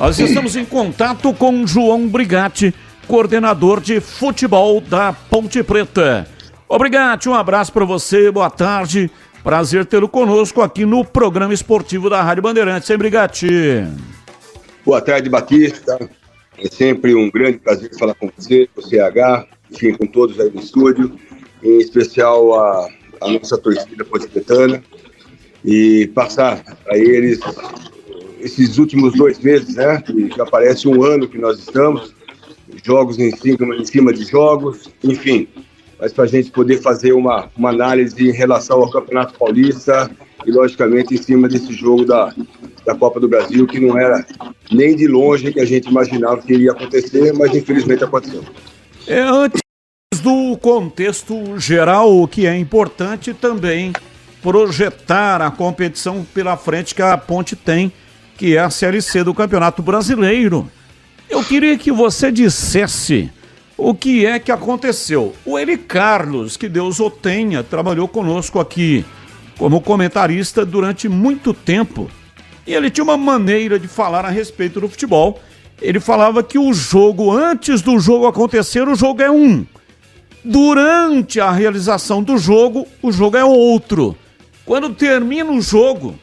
Nós estamos em contato com João Brigatti, coordenador de futebol da Ponte Preta. Ô Brigatti, um abraço para você, boa tarde. Prazer tê-lo conosco aqui no programa esportivo da Rádio Bandeirantes, hein, Brigatti? Boa tarde, Batista. É sempre um grande prazer falar com você, com o CH, enfim, com todos aí no estúdio, em especial a nossa torcida ponte-pretana, e passar a eles esses últimos 2 meses, né, que já parece um ano que nós estamos, jogos em cima de jogos, enfim, mas para a gente poder fazer uma análise em relação ao Campeonato Paulista e, logicamente, em cima desse jogo da Copa do Brasil, que não era nem de longe que a gente imaginava que iria acontecer, mas infelizmente aconteceu. Antes do contexto geral, o que é importante também projetar a competição pela frente que a Ponte tem, que é a Série C do Campeonato Brasileiro. Eu queria que você dissesse o que é que aconteceu. O Eli Carlos, que Deus o tenha, trabalhou conosco aqui como comentarista durante muito tempo. E ele tinha uma maneira de falar a respeito do futebol. Ele falava que o jogo, antes do jogo acontecer, o jogo é um. Durante a realização do jogo, o jogo é outro. Quando termina o jogo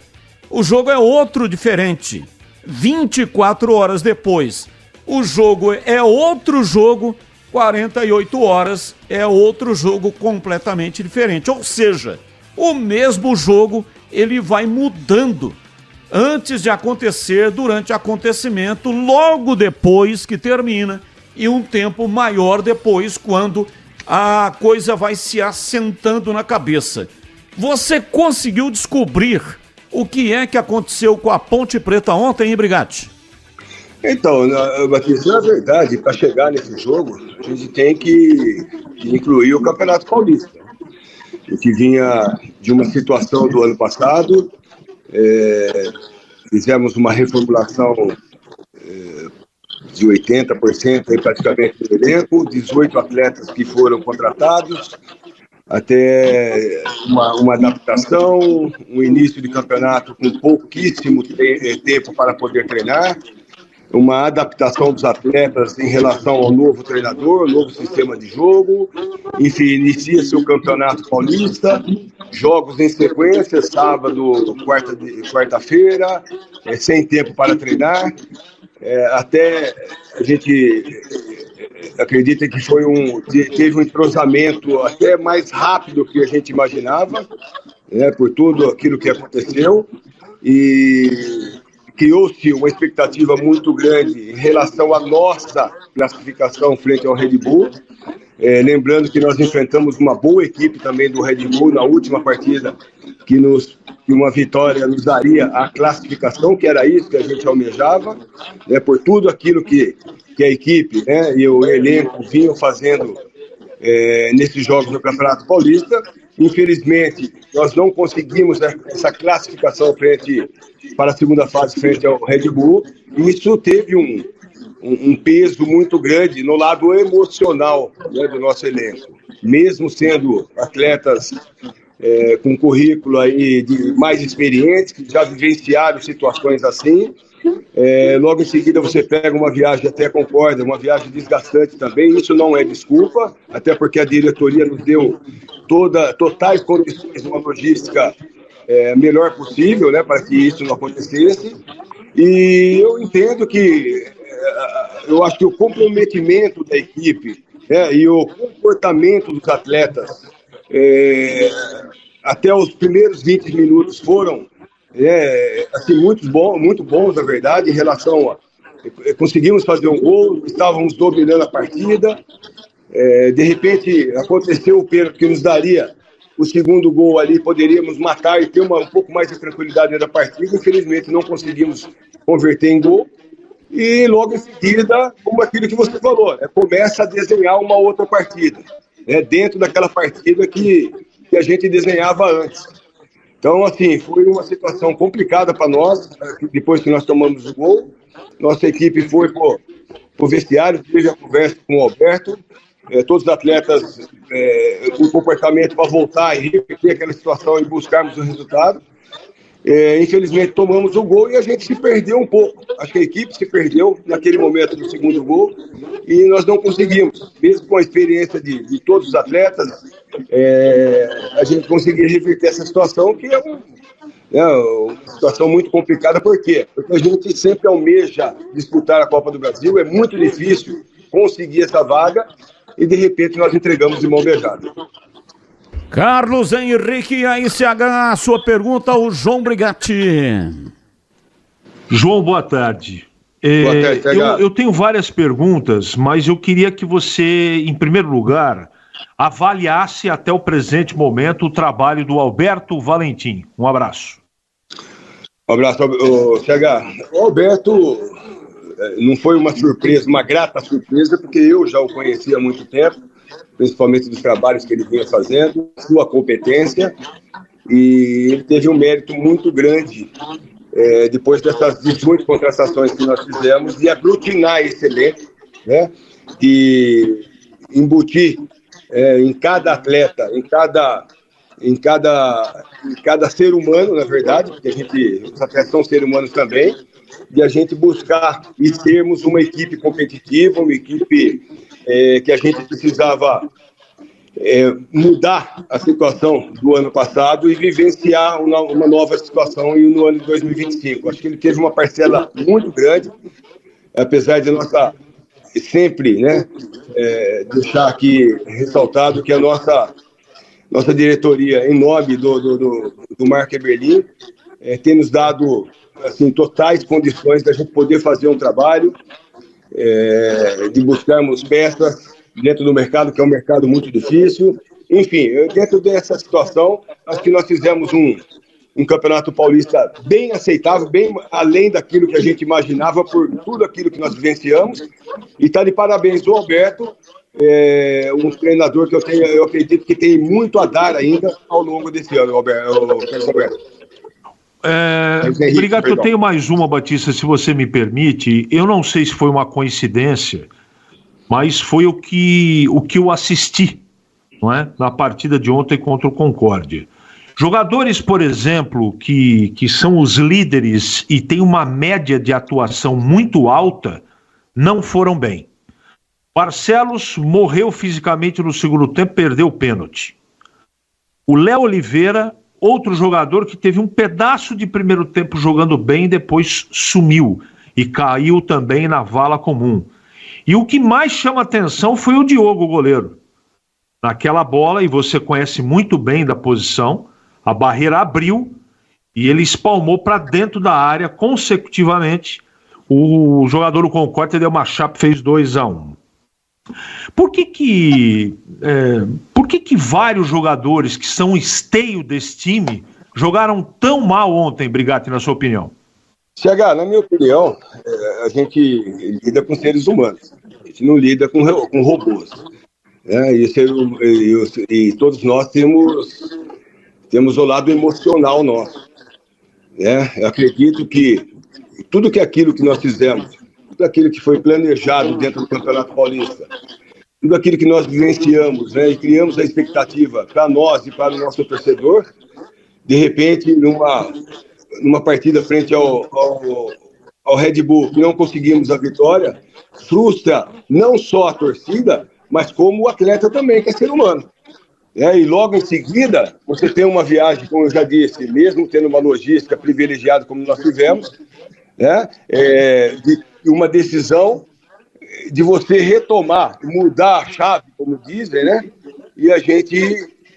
é outro diferente. 24 horas depois, o jogo é outro jogo, 48 horas é outro jogo completamente diferente. Ou seja, o mesmo jogo, ele vai mudando antes de acontecer, durante o acontecimento, logo depois que termina e um tempo maior depois, quando a coisa vai se assentando na cabeça. Você conseguiu descobrir o que é que aconteceu com a Ponte Preta ontem, hein, Brigatti? Então, Batista, na verdade, para chegar nesse jogo, a gente tem que incluir o Campeonato Paulista. O que vinha de uma situação do ano passado, fizemos uma reformulação de 80% aí praticamente do elenco, 18 atletas que foram contratados, até uma adaptação, um início de campeonato com pouquíssimo tempo para poder treinar, uma adaptação dos atletas em relação ao novo treinador, novo sistema de jogo, enfim, inicia-se o Campeonato Paulista, jogos em sequência, sábado, quarta-feira, sem tempo para treinar, até a gente acredita que teve um entrosamento até mais rápido do que a gente imaginava, né, por tudo aquilo que aconteceu, e criou-se uma expectativa muito grande em relação à nossa classificação frente ao Red Bull. Lembrando que nós enfrentamos uma boa equipe também do Red Bull na última partida, que uma vitória nos daria a classificação, que era isso que a gente almejava, né, por tudo aquilo que a equipe, né, e o elenco vinham fazendo nesses jogos do Campeonato Paulista. Infelizmente, nós não conseguimos essa classificação para a segunda fase frente ao Red Bull, e isso teve um peso muito grande no lado emocional, né, do nosso elenco. Mesmo sendo atletas com currículo aí de mais experientes, que já vivenciaram situações assim, logo em seguida você pega uma viagem, até concorda, uma viagem desgastante também. Isso não é desculpa, até porque a diretoria nos deu totais condições de uma logística melhor possível, né, para que isso não acontecesse. E eu entendo eu acho que o comprometimento da equipe, e o comportamento dos atletas até os primeiros 20 minutos foram assim, muito bons, na verdade, em relação conseguimos fazer um gol, estávamos dominando a partida, de repente aconteceu o pênalti que nos daria o segundo gol ali, poderíamos matar e ter um pouco mais de tranquilidade da partida. Infelizmente não conseguimos converter em gol, e logo em seguida, como aquilo que você falou, começa a desenhar uma outra partida, dentro daquela partida que a gente desenhava antes. Então, assim, foi uma situação complicada para nós, depois que nós tomamos o gol. Nossa equipe foi para o vestiário, teve a conversa com o Alberto, todos os atletas com comportamento para voltar e repetir aquela situação e buscarmos o resultado. Infelizmente tomamos o gol e a gente se perdeu um pouco. Acho que a equipe se perdeu naquele momento do segundo gol e nós não conseguimos, mesmo com a experiência de todos os atletas, a gente conseguir reverter essa situação, que é uma situação muito complicada. Por quê? Porque a gente sempre almeja disputar a Copa do Brasil, é muito difícil conseguir essa vaga e de repente nós entregamos de mão beijada. Carlos Henrique, AICH, sua pergunta ao João Brigatti. João, boa tarde. Boa tarde, eu tenho várias perguntas, mas eu queria que você, em primeiro lugar, avaliasse até o presente momento o trabalho do Alberto Valentim. Um abraço. Um abraço, CH. O Alberto não foi uma surpresa, uma grata surpresa, porque eu já o conhecia há muito tempo, principalmente dos trabalhos que ele vinha fazendo, sua competência, e ele teve um mérito muito grande depois dessas 18 contratações que nós fizemos, de aglutinar esse elenco, né, de embutir em cada atleta, em cada ser humano, na verdade, porque os atletas são seres humanos também, de a gente buscar e termos uma equipe competitiva, uma equipe que a gente precisava mudar a situação do ano passado e vivenciar uma nova situação no ano de 2025. Acho que ele teve uma parcela muito grande, apesar de nossa sempre, né, deixar aqui ressaltado que a nossa diretoria, em nome do Marco Eberlin, tem nos dado assim, totais condições da gente poder fazer um trabalho, de buscarmos peças dentro do mercado, que é um mercado muito difícil. Enfim, dentro dessa situação, acho que nós fizemos um campeonato paulista bem aceitável, bem além daquilo que a gente imaginava, por tudo aquilo que nós vivenciamos. E está de parabéns o Alberto, um treinador que eu acredito que tem muito a dar ainda ao longo desse ano, Alberto. Obrigado, eu tenho mais uma, Batista, se você me permite. Eu não sei se foi uma coincidência, mas foi o que eu assisti, não é? Na partida de ontem contra o Concórdia. Jogadores, por exemplo, que são os líderes e têm uma média de atuação muito alta, não foram bem. Barcelos morreu fisicamente no segundo tempo, perdeu o pênalti. O Léo Oliveira, outro jogador que teve um pedaço de primeiro tempo jogando bem, depois sumiu e caiu também na vala comum. E o que mais chama atenção foi o Diogo, o goleiro. Naquela bola, e você conhece muito bem da posição, a barreira abriu e ele espalmou para dentro da área consecutivamente. O jogador do Concórdia deu uma chapa e fez 2-1. Por que vários jogadores que são esteio desse time jogaram tão mal ontem, Brigatti, na sua opinião? CH, na minha opinião, a gente lida com seres humanos, a gente não lida com robôs. E todos nós temos o lado emocional nosso. Eu acredito que tudo aquilo que nós fizemos, tudo aquilo que foi planejado dentro do Campeonato Paulista, tudo aquilo que nós vivenciamos, e criamos a expectativa para nós e para o nosso torcedor, de repente, numa partida frente ao Red Bull, que não conseguimos a vitória, frustra não só a torcida, mas como o atleta também, que é ser humano. E logo em seguida, você tem uma viagem, como eu já disse, mesmo tendo uma logística privilegiada como nós tivemos, de uma decisão de você retomar, mudar a chave, como dizem, e a gente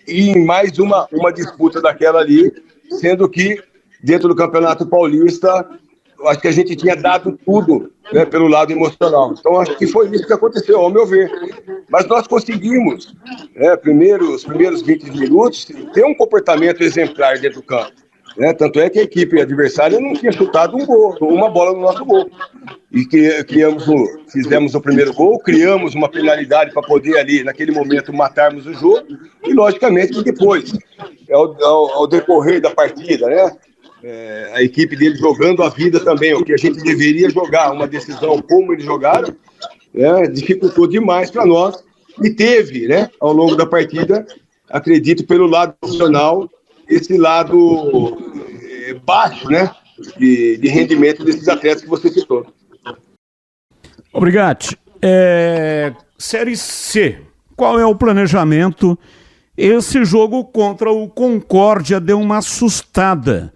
ir em mais uma disputa daquela ali, sendo que dentro do Campeonato Paulista, eu acho que a gente tinha dado tudo, pelo lado emocional. Então, acho que foi isso que aconteceu, ao meu ver. Mas nós conseguimos, os primeiros 20 minutos, ter um comportamento exemplar dentro do campo. Tanto é que a equipe adversária não tinha chutado uma bola no nosso gol. E fizemos o primeiro gol, criamos uma penalidade para poder ali, naquele momento, matarmos o jogo. E, logicamente, que depois, ao decorrer da partida, a equipe dele jogando a vida também, o que a gente deveria jogar, uma decisão como eles jogaram, dificultou demais para nós. E teve, ao longo da partida, acredito, pelo lado profissional, esse lado baixo, né, de rendimento desses atletas que você citou. Obrigado. Série C, qual é o planejamento? Esse jogo contra o Concórdia deu uma assustada,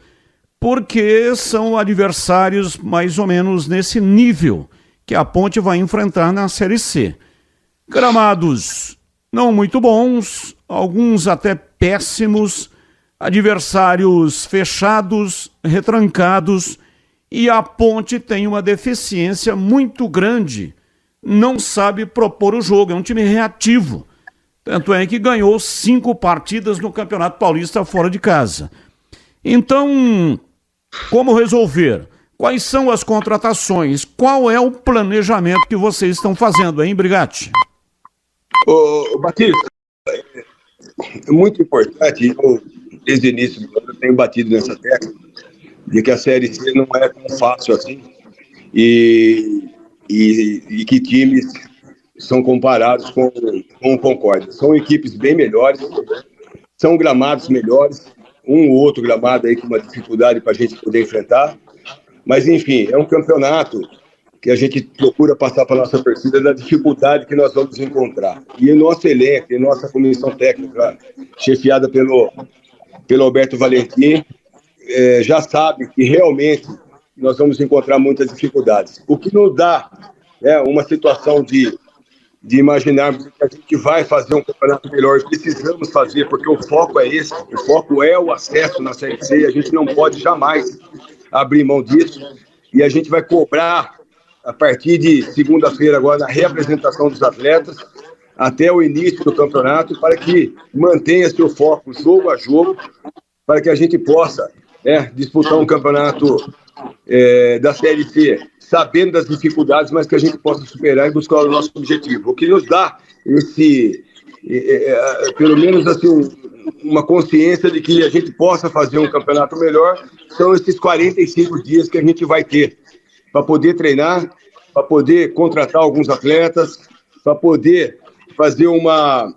porque são adversários mais ou menos nesse nível que a Ponte vai enfrentar na Série C. Gramados não muito bons, alguns até péssimos, adversários fechados, retrancados, e a Ponte tem uma deficiência muito grande, não sabe propor o jogo, é um time reativo. Tanto é que ganhou 5 partidas no Campeonato Paulista fora de casa. Então, como resolver? Quais são as contratações? Qual é o planejamento que vocês estão fazendo, hein, Brigatti? Ô, Batista, é muito importante, eu, desde o início do ano, eu tenho batido nessa tecla, de que a Série C não é tão fácil assim, e que times são comparados com o Concórdia. São equipes bem melhores, são gramados melhores, um ou outro gramado aí com uma dificuldade para a gente poder enfrentar, mas enfim, é um campeonato que a gente procura passar para a nossa torcida da dificuldade que nós vamos encontrar. E o nosso elenco, e nossa comissão técnica, chefiada pelo Alberto Valentim, já sabe que realmente nós vamos encontrar muitas dificuldades. O que nos dá uma situação de imaginarmos que a gente vai fazer um campeonato melhor, precisamos fazer, porque o foco é esse, o foco é o acesso na Série C, a gente não pode jamais abrir mão disso, e a gente vai cobrar a partir de segunda-feira agora na reapresentação dos atletas, até o início do campeonato, para que mantenha seu foco jogo a jogo, para que a gente possa disputar um campeonato da Série C, sabendo das dificuldades, mas que a gente possa superar e buscar o nosso objetivo. O que nos dá pelo menos assim, uma consciência de que a gente possa fazer um campeonato melhor, são esses 45 dias que a gente vai ter para poder treinar, para poder contratar alguns atletas, para poder fazer uma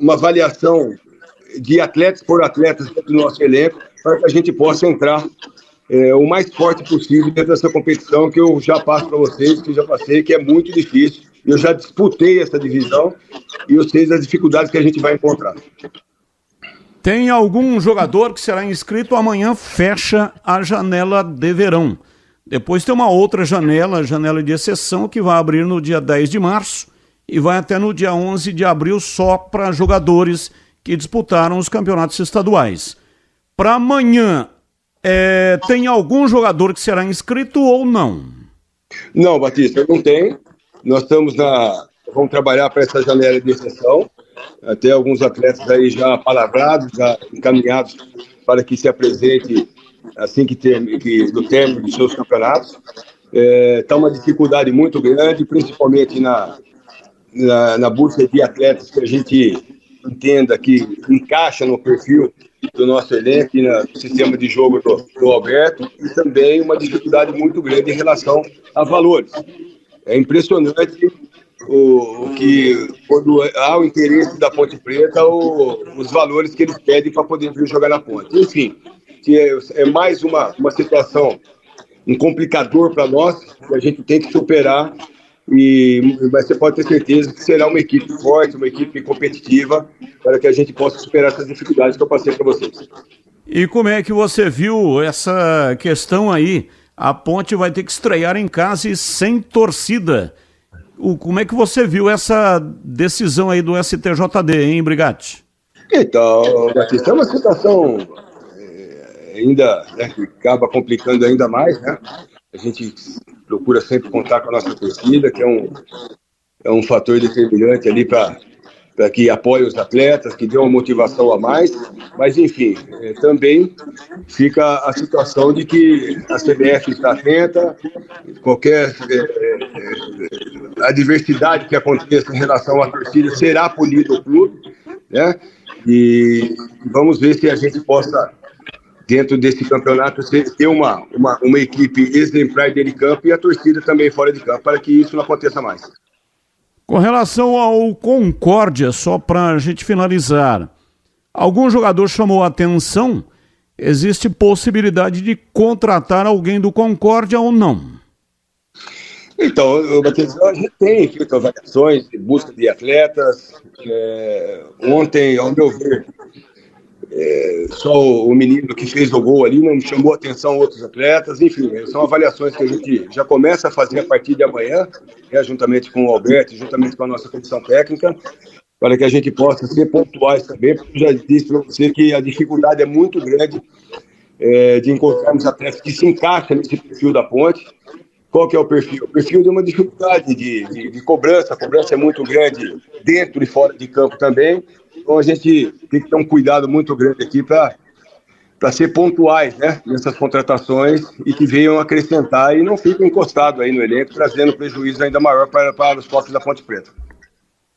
avaliação de atletas por atletas dentro do nosso elenco, para que a gente possa entrar o mais forte possível dentro dessa competição que eu já passo para vocês, que eu já passei, que é muito difícil. Eu já disputei essa divisão e eu sei das dificuldades que a gente vai encontrar. Tem algum jogador que será inscrito? Amanhã fecha a janela de verão. Depois tem uma outra janela de exceção, que vai abrir no dia 10 de março e vai até no dia 11 de abril só para jogadores que disputaram os campeonatos estaduais. Para amanhã, tem algum jogador que será inscrito ou não? Não, Batista, não tem. Nós vamos trabalhar para essa janela de exceção. Até alguns atletas aí já palavrados, já encaminhados para que se apresente assim do término dos seus campeonatos. Está uma dificuldade muito grande, principalmente na busca de atletas que a gente entenda que encaixa no perfil do nosso elenco e no sistema de jogo do Alberto, e também uma dificuldade muito grande em relação a valores. É impressionante quando há o interesse da Ponte Preta, os valores que eles pedem para poder vir jogar na Ponte. Enfim, é mais uma situação, um complicador para nós, que a gente tem que superar, mas você pode ter certeza que será uma equipe forte, uma equipe competitiva, para que a gente possa superar essas dificuldades que eu passei para vocês. E como é que você viu essa questão aí? A Ponte vai ter que estrear em casa e sem torcida. Como é que você viu essa decisão aí do STJD, hein, Brigatti? Então, Batista, é uma situação ainda que acaba complicando ainda mais, né? A gente procura sempre contar com a nossa torcida, que é um fator determinante ali para que apoie os atletas, que dê uma motivação a mais, mas enfim, também fica a situação de que a CBF está atenta, qualquer adversidade que aconteça em relação à torcida será punido o clube, né? E vamos ver se a gente possa, dentro desse campeonato, ter uma equipe exemplar dentro de campo e a torcida também fora de campo, para que isso não aconteça mais. Com relação ao Concórdia, só para a gente finalizar, algum jogador chamou a atenção existe possibilidade de contratar alguém do Concórdia ou não? Então, Matheus, a gente tem feito avaliações de busca de atletas. Ontem, ao meu ver, só o menino que fez o gol ali não chamou atenção outros atletas. Enfim, são avaliações que a gente já começa a fazer a partir de amanhã, juntamente com o Alberto, juntamente com a nossa comissão técnica, para que a gente possa ser pontuais também, porque eu já disse para você que a dificuldade é muito grande de encontrarmos atletas que se encaixam nesse perfil da Ponte. Qual que é o perfil? O perfil de uma dificuldade de cobrança. A cobrança é muito grande dentro e fora de campo também. Então a gente tem que ter um cuidado muito grande aqui para ser pontuais, né, nessas contratações e que venham acrescentar e não fiquem encostados aí no elenco, trazendo prejuízo ainda maior para os cofres da Ponte Preta.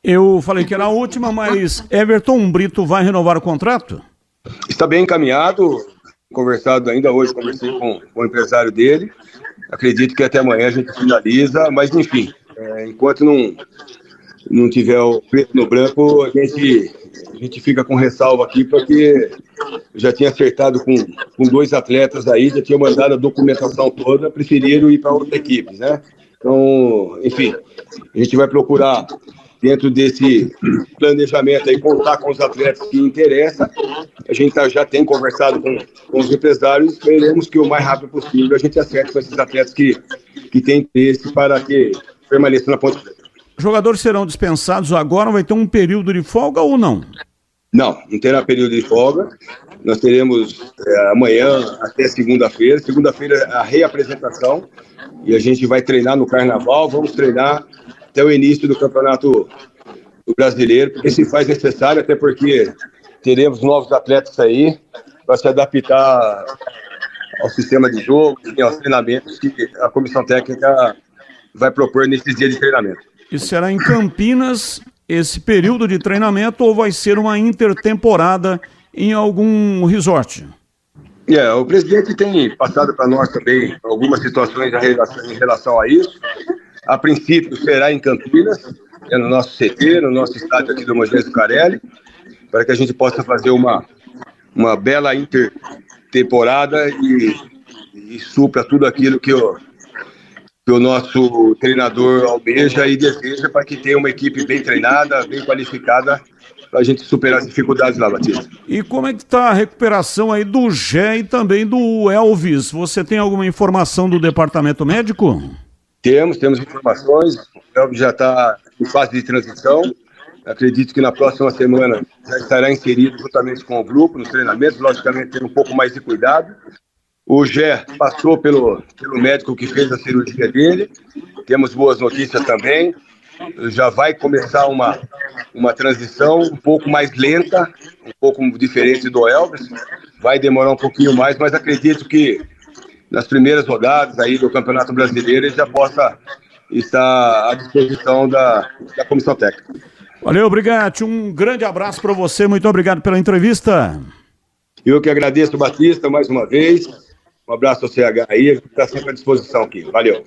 Eu falei que era a última, mas Everton Brito vai renovar o contrato? Está bem encaminhado, conversado ainda hoje, conversei com o empresário dele. Acredito que até amanhã a gente finaliza, mas enfim, enquanto não tiver o preto no branco, a gente fica com ressalva aqui, porque já tinha acertado com 2 atletas aí, já tinha mandado a documentação toda, preferiram ir para outra equipe, né? Então, enfim, a gente vai procurar, dentro desse planejamento aí, contar com os atletas que interessam. A gente já tem conversado com os empresários, esperemos que o mais rápido possível a gente acerte com esses atletas que têm interesse para que permaneçam na Ponte Preta. Os jogadores serão dispensados agora, vai ter um período de folga ou não? Não terá período de folga. Nós teremos amanhã até segunda-feira. Segunda-feira a reapresentação e a gente vai treinar no Carnaval, vamos treinar até o início do Campeonato Brasileiro, porque se faz necessário, até porque teremos novos atletas aí para se adaptar ao sistema de jogo e aos treinamentos que a comissão técnica vai propor nesses dias de treinamento. E será em Campinas esse período de treinamento ou vai ser uma intertemporada em algum resort? O presidente tem passado para nós também algumas situações em relação a isso. A princípio será em Campinas, no nosso CT, no nosso estádio aqui do Moisés Lucarelli, para que a gente possa fazer uma bela intertemporada e supra tudo aquilo que o nosso treinador almeja e deseja, para que tenha uma equipe bem treinada, bem qualificada, para a gente superar as dificuldades lá, Batista. E como é que está a recuperação aí do Gé e também do Elvis? Você tem alguma informação do departamento médico? Temos informações. O Elvis já está em fase de transição. Acredito que na próxima semana já estará inserido juntamente com o grupo nos treinamentos, logicamente tendo um pouco mais de cuidado. O Gé passou pelo médico que fez a cirurgia dele. Temos boas notícias também. Já vai começar uma transição um pouco mais lenta, um pouco diferente do Elvis. Vai demorar um pouquinho mais, mas acredito que nas primeiras rodadas aí do Campeonato Brasileiro ele já possa estar à disposição da comissão técnica. Valeu, Brigatti. Um grande abraço para você. Muito obrigado pela entrevista. Eu que agradeço, Batista, mais uma vez. Um abraço ao CH aí, a gente está sempre à disposição aqui. Valeu.